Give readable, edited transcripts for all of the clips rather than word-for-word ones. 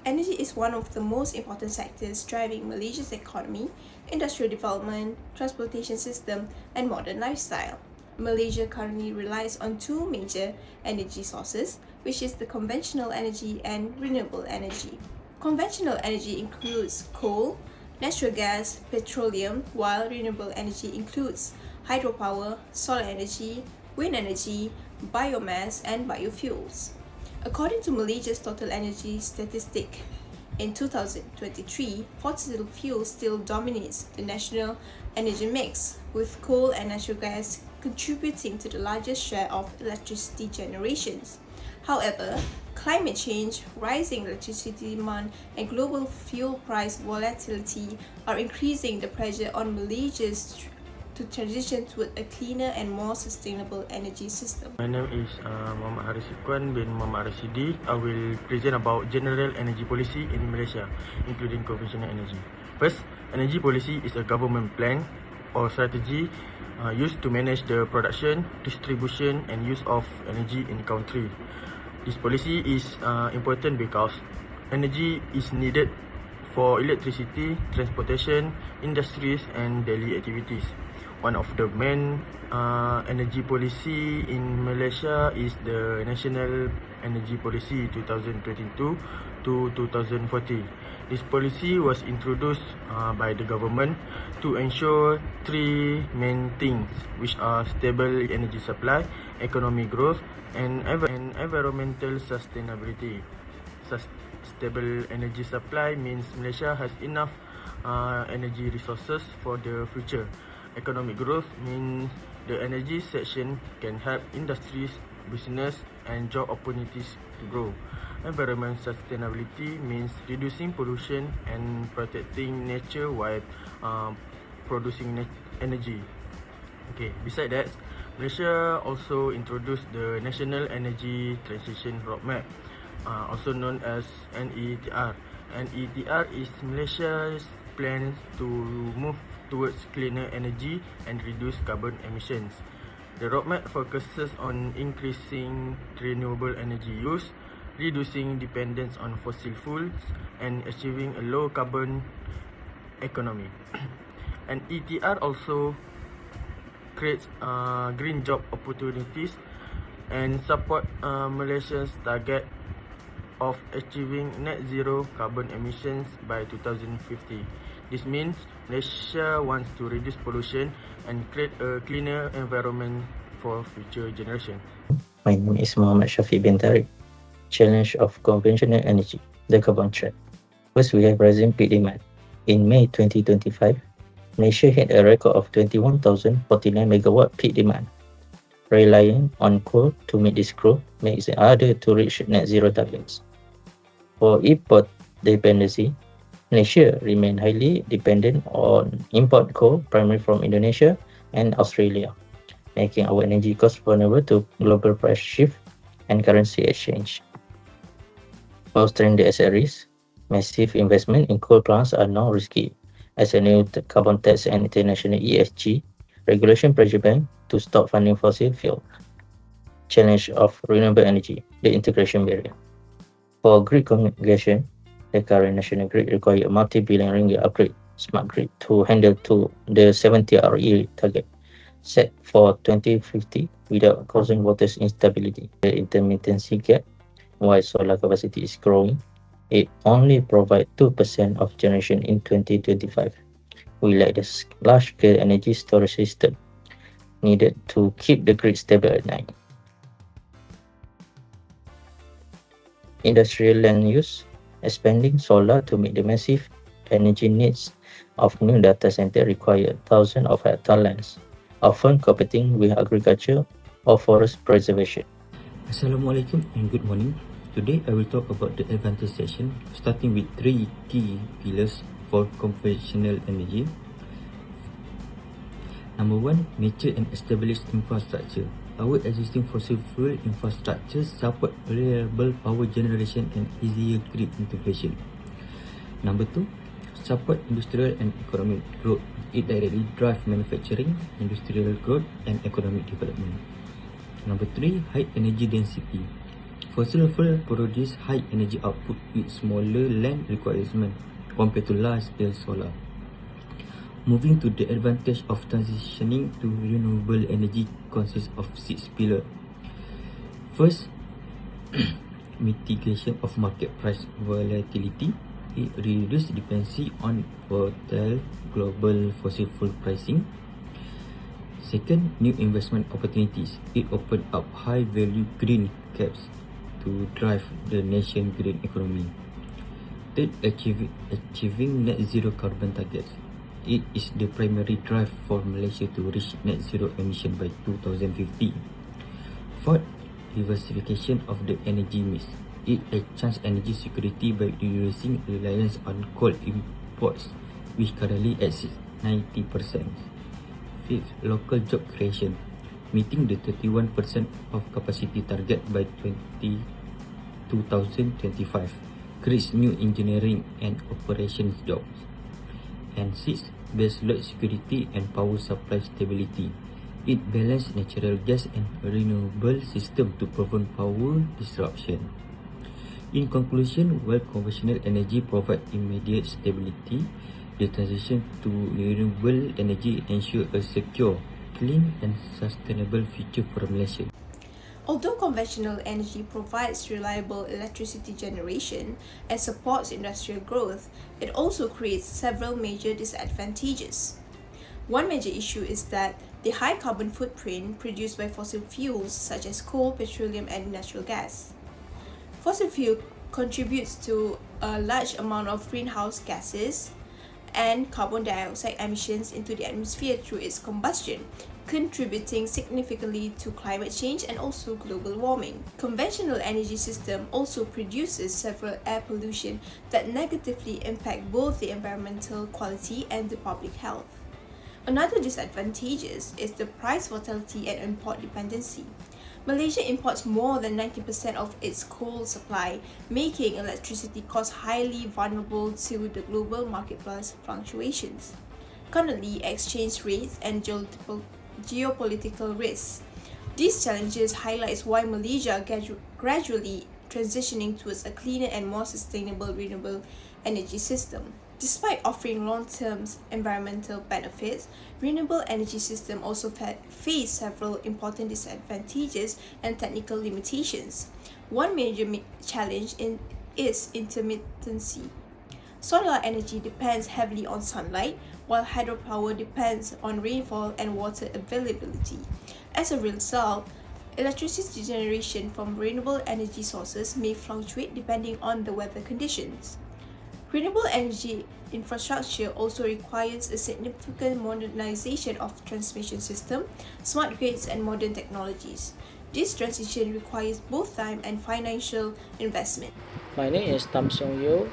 Energy is one of the most important sectors driving Malaysia's economy, industrial development, transportation system, and modern lifestyle. Malaysia currently relies on two major energy sources, which is the conventional energy and renewable energy. Conventional energy includes coal, natural gas, petroleum, while renewable energy includes hydropower, solar energy, wind energy, biomass, and biofuels. According to Malaysia's total energy statistic, in 2023, fossil fuel still dominates the national energy mix, with coal and natural gas contributing to the largest share of electricity generations. However, climate change, rising electricity demand, and global fuel price volatility are increasing the pressure on Malaysia's to transition toward a cleaner and more sustainable energy system. My name is Muhammad Haris Ikwan bin Muhammad Rasidi. I will present about general energy policy in Malaysia, including conventional energy. First, energy policy is a government plan or strategy used to manage the production, distribution and use of energy in the country. This policy is important because energy is needed for electricity, transportation, industries and daily activities. One of the main energy policy in Malaysia is the National Energy Policy 2022 to 2040. This policy was introduced by the government to ensure three main things, which are stable energy supply, economic growth, and environmental sustainability. Stable energy supply means Malaysia has enough energy resources for the future. Economic growth means the energy section can help industries, business and job opportunities to grow. Environment sustainability means reducing pollution and protecting nature while producing energy. Okay, besides that, Malaysia also introduced the National Energy Transition Roadmap, also known as NETR. NETR is Malaysia's plans to move towards cleaner energy and reduce carbon emissions. The roadmap focuses on increasing renewable energy use, reducing dependence on fossil fuels, and achieving a low carbon economy. And ETR also creates green job opportunities and support Malaysia's target of achieving net zero carbon emissions by 2050. This means Malaysia wants to reduce pollution and create a cleaner environment for future generations. My name is Muhammad Shafiq bin Tariq. Challenge of conventional energy, the carbon trap. First, we have rising peak demand. In May 2025, Malaysia hit a record of 21,049 megawatt peak demand. Relying on coal to meet this growth makes it harder to reach net zero targets. For import dependency, Malaysia remains highly dependent on import coal, primarily from Indonesia and Australia, making our energy costs vulnerable to global price shift and currency exchange. Fostering the asset risk, massive investment in coal plants are now risky, as a new carbon tax and international ESG regulation pressure bank to stop funding fossil fuel. Challenge of renewable energy, the integration barrier. For grid congestion, the current national grid requires a multi-billion ringgit upgrade smart grid to handle to the 70 RE target set for 2050 without causing water instability. The intermittency gap, while solar capacity is growing, it only provides 2% of generation in 2025. We lack the large-scale energy storage system needed to keep the grid stable at night. Industrial land use, expanding solar to meet the massive energy needs of new data center require thousands of hectare lands, often competing with agriculture or forest preservation. Assalamualaikum and good morning. Today I will talk about the advantage section, starting with three key pillars for conventional energy. Number one, mature and established infrastructure. Our existing fossil fuel infrastructure support reliable power generation and easier grid integration. Number two, support industrial and economic growth. It directly drives manufacturing, industrial growth and economic development. Number three, high energy density. Fossil fuel produce high energy output with smaller land requirement compared to large-scale solar. Moving to the advantage of transitioning to renewable energy consists of 6 pillars. First, mitigation of market price volatility. It reduces dependency on volatile global fossil fuel pricing. Second, new investment opportunities. It opens up high-value green caps to drive the nation green economy. Third, achieving net zero carbon targets. It is the primary drive for Malaysia to reach net zero emission by 2050. Fourth, diversification of the energy mix. It achieves energy security by reducing reliance on coal imports, which currently exceeds 90%. Fifth, local job creation. Meeting the 31% of capacity target by 2025 creates new engineering and operations jobs. And sixth, base load security and power supply stability. It balances natural gas and renewable system to prevent power disruption. In conclusion, while conventional energy provides immediate stability, the transition to renewable energy ensures a secure, clean and sustainable future for Malaysia. Although conventional energy provides reliable electricity generation and supports industrial growth, it also creates several major disadvantages. One major issue is that the high carbon footprint produced by fossil fuels such as coal, petroleum, and natural gas. Fossil fuel contributes to a large amount of greenhouse gases and carbon dioxide emissions into the atmosphere through its combustion, contributing significantly to climate change and also global warming. Conventional energy system also produces several air pollution that negatively impact both the environmental quality and the public health. Another disadvantage is the price volatility and import dependency. Malaysia imports more than 90% of its coal supply, making electricity costs highly vulnerable to the global market price fluctuations. Currently, exchange rates and geopolitical risks. These challenges highlight why Malaysia gradually transitioning towards a cleaner and more sustainable renewable energy system. Despite offering long-term environmental benefits, renewable energy system also face several important disadvantages and technical limitations. One major challenge is intermittency. Solar energy depends heavily on sunlight, while hydropower depends on rainfall and water availability. As a result, electricity generation from renewable energy sources may fluctuate depending on the weather conditions. Renewable energy infrastructure also requires a significant modernization of transmission system, smart grids, and modern technologies. This transition requires both time and financial investment. My name is Tam Seong Yu.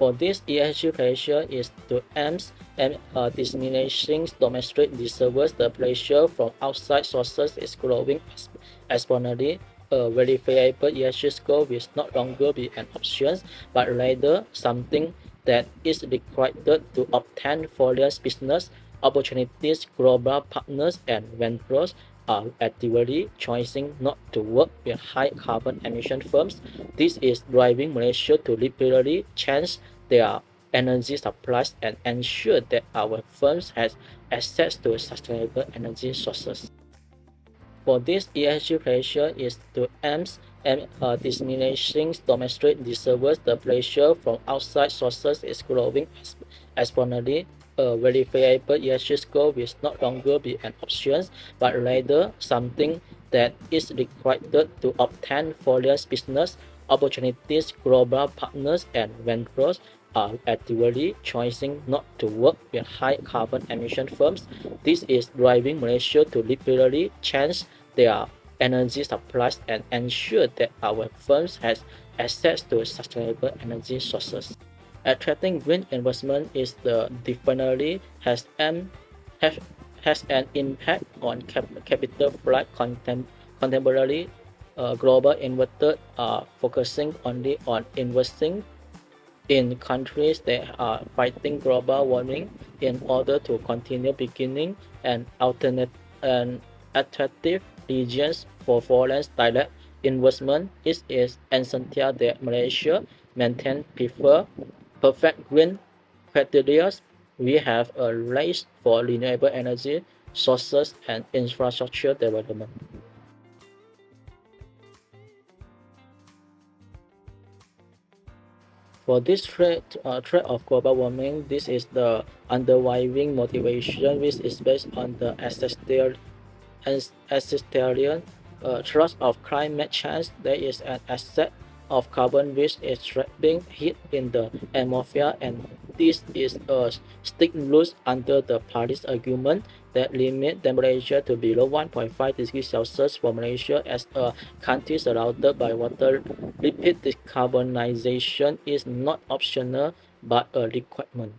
For this, ESG pressure is to aims and diminishing domestic reserves. The pressure from outside sources is growing exponentially. A verifiable ESG score will not longer be an option, but rather something that is required to obtain foreign business opportunities. Global partners and vendors are actively choosing not to work with high carbon emission firms. This is driving Malaysia to liberally change their energy supplies and ensure that our firms have access to sustainable energy sources. For this, ESG pressure is to aims and diminishing domestic reserves. The pressure from outside sources is growing exponentially. A verifiable ESG score will not longer be an option, but rather something that is required to obtain foreign business opportunities. Global partners and vendors are actively choosing not to work with high carbon emission firms. This is driving Malaysia to liberally change their energy supplies and ensure that our firms have access to sustainable energy sources. Attracting green investment is definitely has an impact on capital flight. Contemporary global investors are focusing only on investing in countries that are fighting global warming in order to continue beginning an alternate and attractive regions for foreign direct investment, it is essential that Malaysia maintain perfect green criteria. We have a race for renewable energy sources and infrastructure development. For this threat of global warming, this is the underlying motivation, which is based on the existential trust of climate change. There is an asset of carbon which is trapping heat in the atmosphere, and this is a stimulus under the Paris Agreement that limit temperature to below 1.5 degrees Celsius for Malaysia as a country surrounded by water. Rapid decarbonization is not optional but a requirement.